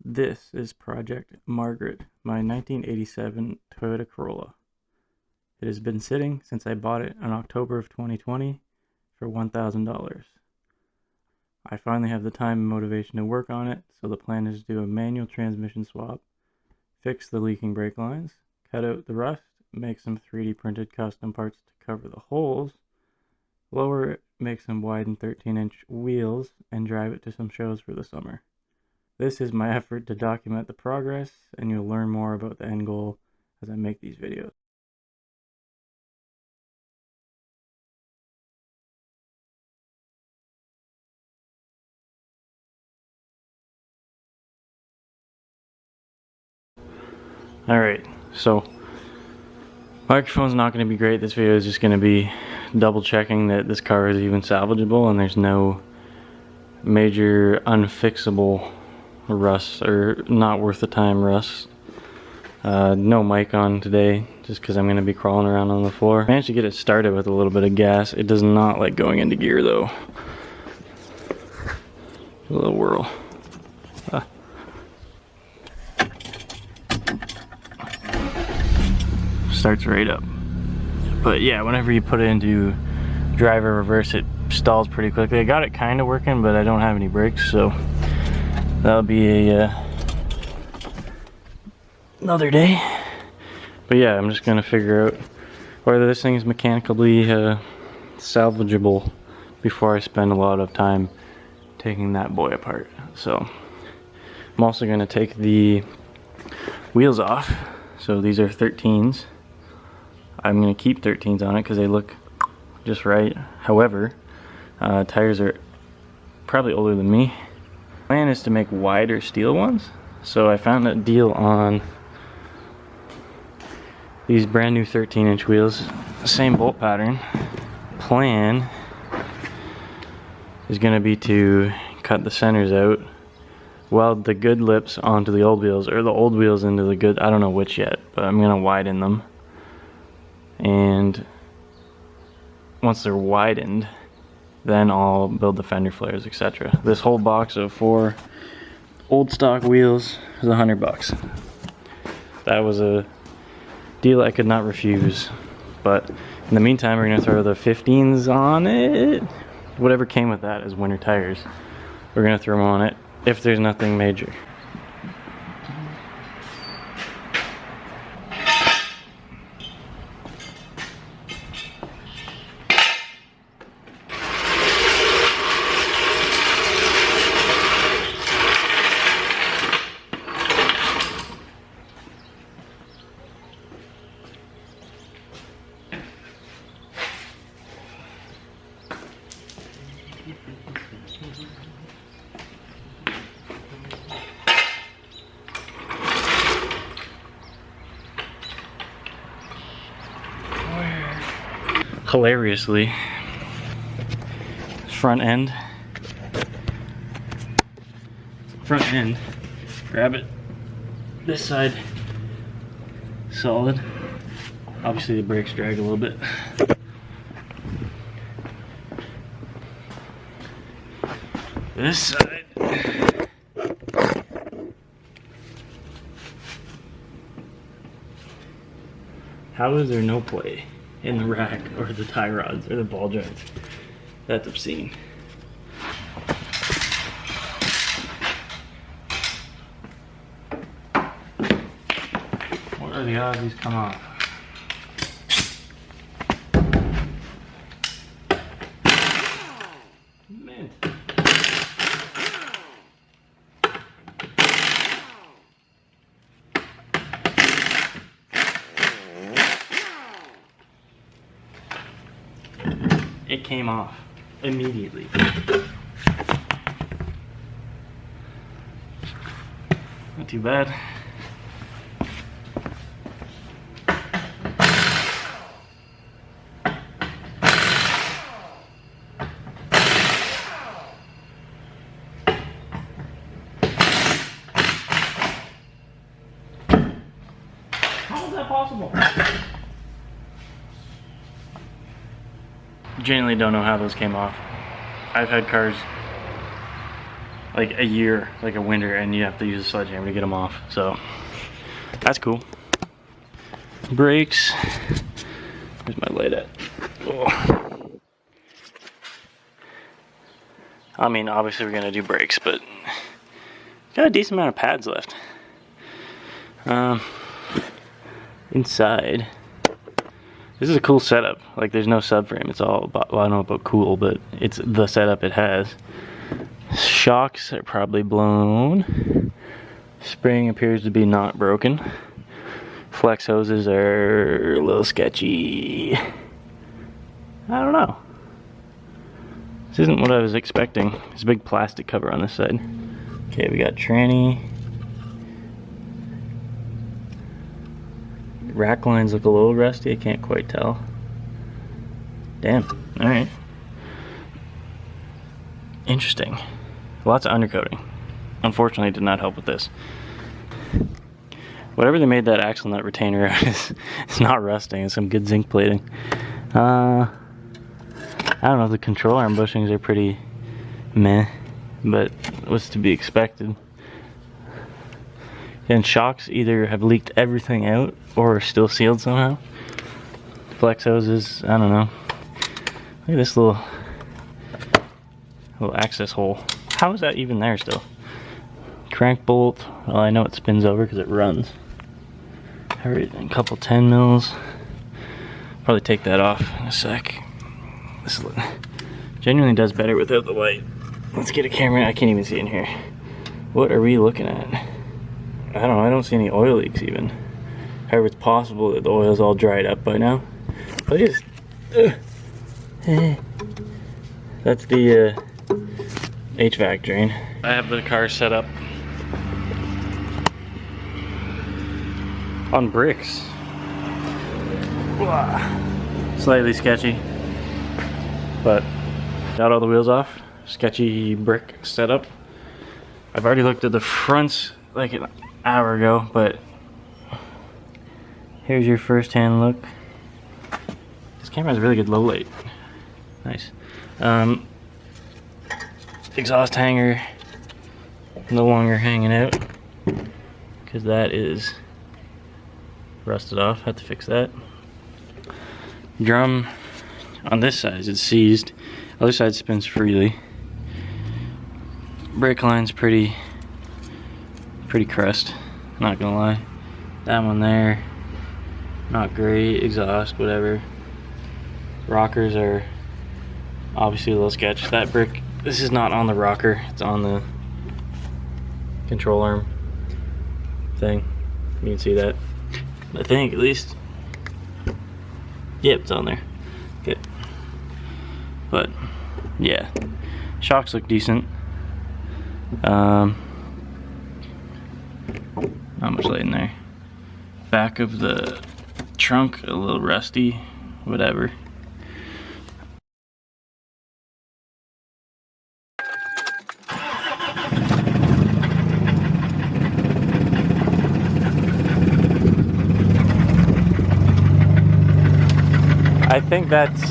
This is Project Margaret, my 1987 Toyota Corolla. It has been sitting since I bought it in October of 2020 for $1,000. I finally have the time and motivation to work on it, so the plan is to do a manual transmission swap, fix the leaking brake lines, cut out the rust, make some 3D printed custom parts to cover the holes, lower it, make some widened 13-inch wheels, and drive it to some shows for the summer. This is my effort to document the progress, and you'll learn more about the end goal as I make these videos. Alright, so microphone's not going to be great. This video is just going to be double checking that this car is even salvageable and there's no major unfixable rust or not worth the time rust. No mic on today just because I'm going to be crawling around on the floor. Managed to get it started with a little bit of gas. It does not like going into gear though. A little whirl. Starts right up. But yeah, whenever you put it into drive or reverse, it stalls pretty quickly. I got it kind of working, but I don't have any brakes, so that'll be a another day. But yeah, I'm just gonna figure out whether this thing is mechanically salvageable before I spend a lot of time taking that boy apart. So I'm also gonna take the wheels off. So these are 13s. I'm going to keep 13s on it because they look just right. However, tires are probably older than me. The plan is to make wider steel ones. So I found a deal on these brand new 13-inch wheels. Same bolt pattern. Plan is going to be to cut the centers out, weld the good lips onto the old wheels, or the old wheels into the good, I don't know which yet, but I'm going to widen them. And once they're widened, then I'll build the fender flares, etc. This whole box of 4 old stock wheels is $100. That was a deal I could not refuse. But in the meantime, we're gonna throw the 15s on it. Whatever came with that is winter tires. We're gonna throw them on it if there's nothing major. Hilariously, front end, grab it, this side solid. Obviously the brakes drag a little bit. This side, how is there no play in the rack or the tie rods or the ball joints? That's obscene. What are the odds these come off? Man. It came off immediately. Not too bad. How is that possible? Genuinely don't know how those came off. I've had cars like a year, like a winter, and you have to use a sledgehammer to get them off. So that's cool. Brakes. Where's my light at? Oh. I mean, obviously we're gonna do brakes, but got a decent amount of pads left. Inside, this is a cool setup. Like, there's no subframe. It's all about, well, I don't know about cool, but it's the setup it has. Shocks are probably blown. Spring appears to be not broken. Flex hoses are a little sketchy. I don't know. This isn't what I was expecting. There's a big plastic cover on this side. Okay, we got tranny. Rack lines look a little rusty, I can't quite tell. Damn, alright. Interesting. Lots of undercoating. Unfortunately, it did not help with this. Whatever they made that axle nut retainer out is, it's not rusting, it's some good zinc plating. I don't know, the control arm bushings are pretty meh, but what's to be expected. And shocks either have leaked everything out or are still sealed somehow. Flex hoses, I don't know. Look at this little access hole. How is that even there still? Crank bolt, well, I know it spins over because it runs. Everything, couple 10 mils. Probably take that off in a sec. This genuinely does better without the light. Let's get a camera. I can't even see in here. What are we looking at? I don't know. I don't see any oil leaks even. However, it's possible that the oil's all dried up by now. But just that's the HVAC drain. I have the car set up on bricks. Slightly sketchy, but got all the wheels off. Sketchy brick setup. I've already looked at the fronts like an hour ago, but here's your first hand look. This camera has really good low light. Nice. Exhaust hanger no longer hanging out because that is rusted off. Had to fix that. Drum on this side is seized. Other side spins freely. Brake line's pretty crust, not gonna lie. That one there, not great. Exhaust, whatever. Rockers are obviously a little sketch. That brick, this is not on the rocker, it's on the control arm thing. You can see that, I think, at least. Yep, it's on there. Okay. But yeah, shocks look decent. Not much light in there. Back of the trunk a little rusty, whatever. I think that's. It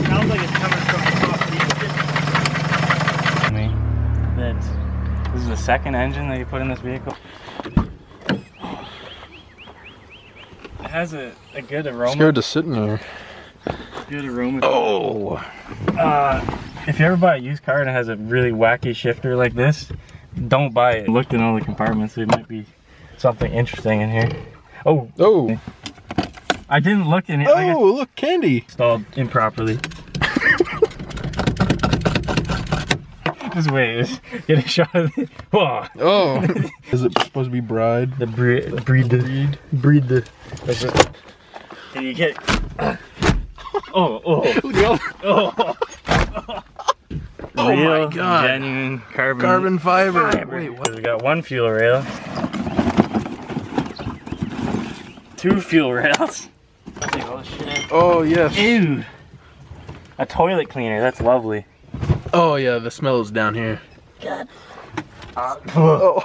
sounds like it's coming from the top. This is the second engine that you put in this vehicle. It has a good aroma. I'm scared to sit in there. Good aroma. Oh. If you ever buy a used car and it has a really wacky shifter like this, don't buy it. I looked in all the compartments. There might be something interesting in here. Oh. Oh. I didn't look in it. Oh, look, candy. Installed improperly. Just wait, get a shot of it. Whoa. Oh. Is it supposed to be bride? The breed the. Can you get? Oh. Oh Real, my God. genuine Carbon fiber. Wait, what? We got one fuel rail. 2 fuel rails. Oh, yes. Ew. A toilet cleaner, that's lovely. Oh, yeah, the smell is down here. God. Oh.